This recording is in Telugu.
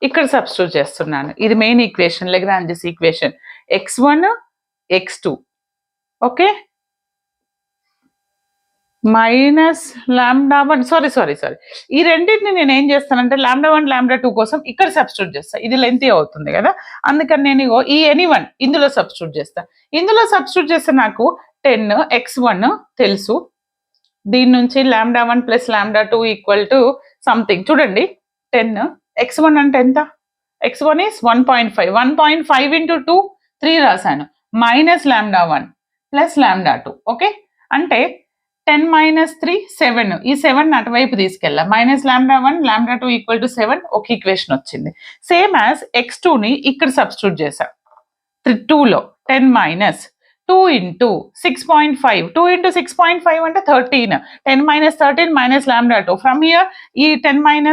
ఇక్కడ సబ్స్టిట్యూట్ చేస్తున్నాను. ఇది main equation, Lagrange's equation. x1 x2 okay minus λ1 sorry ఈ రెండింటిని నేను ఏం చేస్తానంటే λ1 λ2 కోసం ఇక్కడ సబ్స్టిట్యూట్ చేస్తాను. ఇది లెంతీ అవుతుంది కదా, అందుకని నేను ఈ ఎనీవన్ ఇందులో సబ్స్టిట్యూట్ చేస్తాను. ఇందులో సబ్స్టిట్యూట్ చేస్తే నాకు 10 x1 తెలుసు, దీని నుంచి λ1 ప్లస్ λ2 ఈక్వల్ టు సంథింగ్. చూడండి 10 x1 అంటే ఎంత, x1 ఈస్ 1.5, 1.5 ఇంటూ 2 3 రాశాను, మైనస్ λ1 ప్లస్ λ2. ఓకే అంటే 10 మైనస్ 3 7, ఈ 7 అటువైపు తీసుకెళ్ళా, మైనస్ λ1 λ2 ఈక్వల్ టు 7, ఒక ఈక్వేషన్ వచ్చింది. సేమ్ యాజ్ x2ని ఇక్కడ సబ్స్టిట్యూట్ చేశా 2లో 10 మైనస్ 2 ఇంటూ 6.5, 2 ఇంటూ 6.5 అంటే 13, 10 మైనస్ 13 మైనస్ λ2. ఫ్రమ్ హియర్ ఈ 10 మైనస్